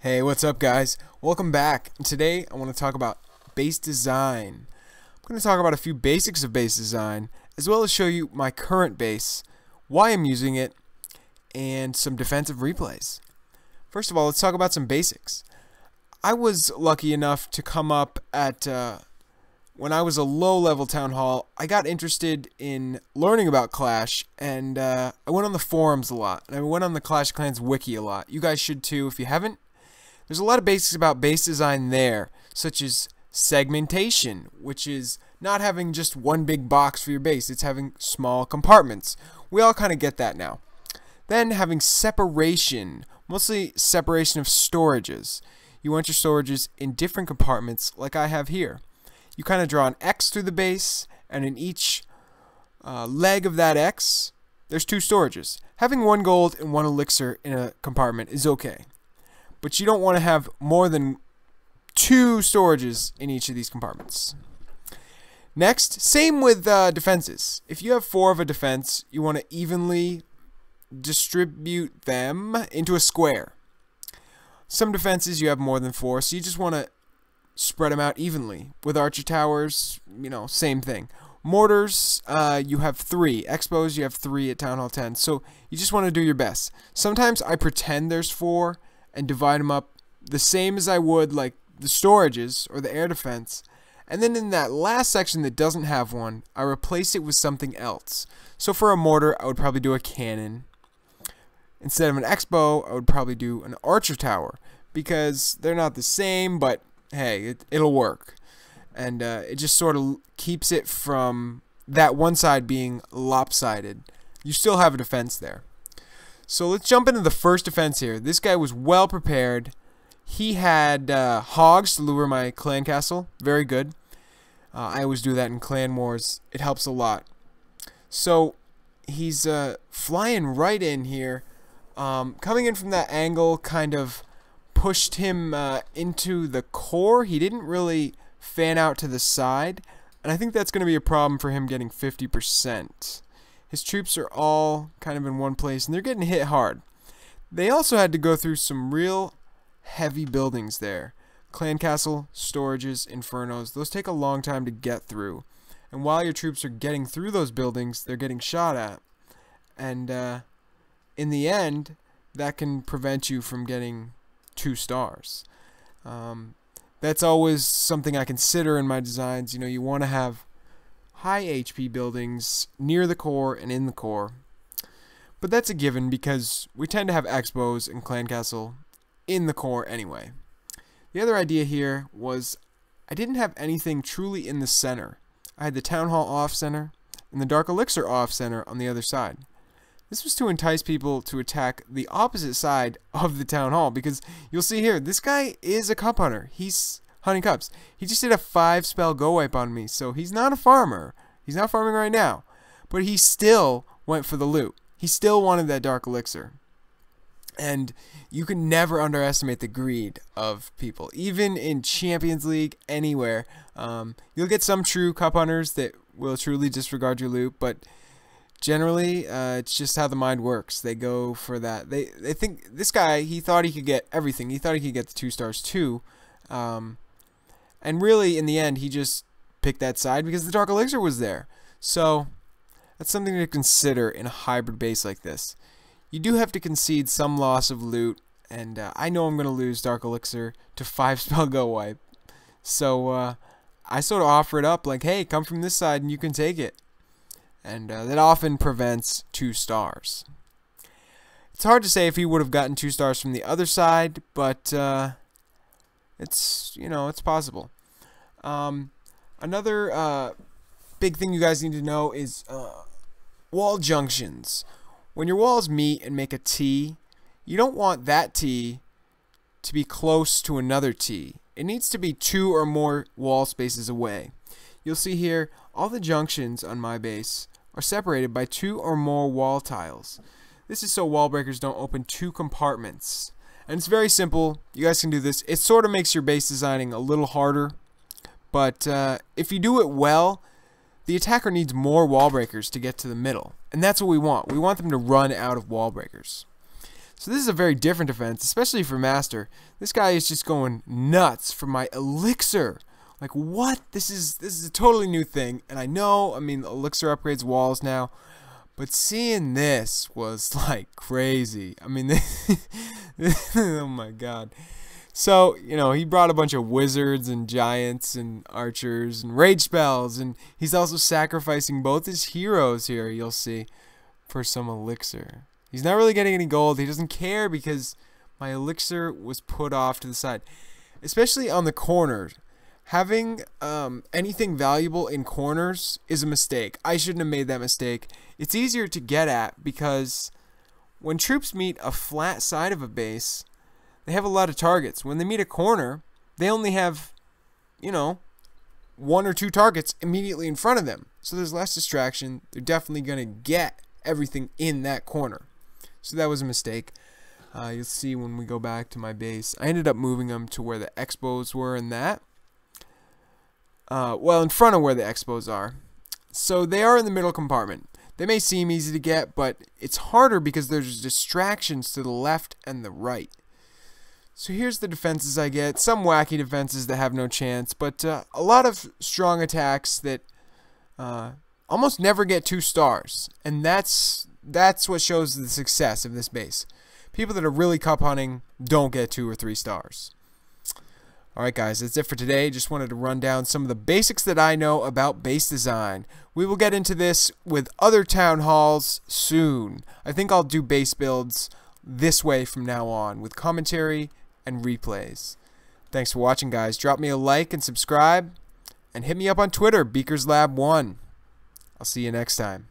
Hey, what's up guys? Welcome back. And today I want to talk about base design. I'm going to talk about a few basics of base design, as well as show you my current base, why I'm using it, and some defensive replays. First of all, let's talk about some basics. I was lucky enough to come up at, when I was a low-level town hall, I got interested in learning about Clash, and I went on the forums a lot, and I went on the Clash of Clans wiki a lot. You guys should too if you haven't. There's a lot of basics about base design there, such as segmentation, which is not having just one big box for your base, it's having small compartments. We all kind of get that now. Then having separation, mostly separation of storages. You want your storages in different compartments like I have here. You kind of draw an X through the base, and in each leg of that X, there's two storages. Having one gold and one elixir in a compartment is okay. But you don't want to have more than two storages in each of these compartments. Next, same with defenses. If you have 4 of a defense, you want to evenly distribute them into a square. Some defenses you have more than 4, so you just want to spread them out evenly. With archer towers, same thing. Mortars, you have 3. Expos, you have 3 at Town Hall 10. So you just want to do your best. Sometimes I pretend there's 4 and divide them up the same as I would like the storages or the air defense. And then in that last section that doesn't have one, I replace it with something else. So for a mortar, I would probably do a cannon. Instead of an expo, I would probably do an archer tower, because they're not the same, but hey, it'll work. And it just sort of keeps it from that one side being lopsided. You still have a defense there. So let's jump into the first defense here. This guy was well prepared. He had hogs to lure my clan castle. Very good. I always do that in clan wars. It helps a lot. So he's flying right in here. Coming in from that angle kind of pushed him into the core. He didn't really fan out to the side, and I think that's going to be a problem for him getting 50%. His troops are all kind of in one place, and they're getting hit hard. They also had to go through some real heavy buildings there. Clan castle, storages, infernos, those take a long time to get through. And while your troops are getting through those buildings, they're getting shot at. And in the end, that can prevent you from getting 2 stars. That's always something I consider in my designs. You want to have high HP buildings near the core and in the core. But that's a given because we tend to have expos and clan castle in the core anyway. The other idea here was I didn't have anything truly in the center. I had the town hall off center and the dark elixir off center on the other side. This was to entice people to attack the opposite side of the town hall, because you'll see here, this guy is a cup hunter. He's hunting cups. He just did a 5 spell go wipe on me, so he's not a farmer. He's not farming right now, but he still went for the loot. He still wanted that dark elixir. And you can never underestimate the greed of people. Even in Champions League, anywhere, you'll get some true cup hunters that will truly disregard your loot, but generally, it's just how the mind works. They go for that. They think this guy, he thought he could get everything. He thought he could get the 2 stars too. And really, in the end, he just picked that side because the dark elixir was there. So that's something to consider in a hybrid base like this. You do have to concede some loss of loot, and I know I'm going to lose dark elixir to 5 spell go wipe. So I sort of offer it up like, hey, come from this side and you can take it. And that often prevents 2 stars. It's hard to say if he would have gotten 2 stars from the other side, but it's possible. Another big thing you guys need to know is wall junctions. When your walls meet and make a T, you don't want that T to be close to another T. It needs to be 2 or more wall spaces away. You'll see here, all the junctions on my base are separated by 2 or more wall tiles. This is so wall breakers don't open 2 compartments. And it's very simple. You guys can do this. It sort of makes your base designing a little harder, but if you do it well, the attacker needs more wall breakers to get to the middle. And that's what we want. We want them to run out of wall breakers. So this is a very different defense, especially for Master. This guy is just going nuts for my Elixir. Like, what? This is a totally new thing. And I know, I mean, Elixir upgrades walls now. But seeing this was like crazy. I mean, oh my god. So, you know, he brought a bunch of wizards and giants and archers and rage spells. And he's also sacrificing both his heroes here, you'll see, for some Elixir. He's not really getting any gold. He doesn't care because my Elixir was put off to the side. Especially on the corners. Having anything valuable in corners is a mistake. I shouldn't have made that mistake. It's easier to get at because when troops meet a flat side of a base, they have a lot of targets. When they meet a corner, they only have, you know, 1 or 2 targets immediately in front of them. So there's less distraction. They're definitely going to get everything in that corner. So that was a mistake. You'll see when we go back to my base. I ended up moving them to where the expos were and that. Well, in front of where the expos are. So they are in the middle compartment. They may seem easy to get, but it's harder because there's distractions to the left and the right. So here's the defenses I get. Some wacky defenses that have no chance, but a lot of strong attacks that almost never get 2 stars. And that's what shows the success of this base. People that are really cup hunting don't get 2 or 3 stars. Alright guys, that's it for today. Just wanted to run down some of the basics that I know about base design. We will get into this with other town halls soon. I think I'll do base builds this way from now on with commentary and replays. Thanks for watching guys. Drop me a like and subscribe and hit me up on Twitter, BeakersLab1. I'll see you next time.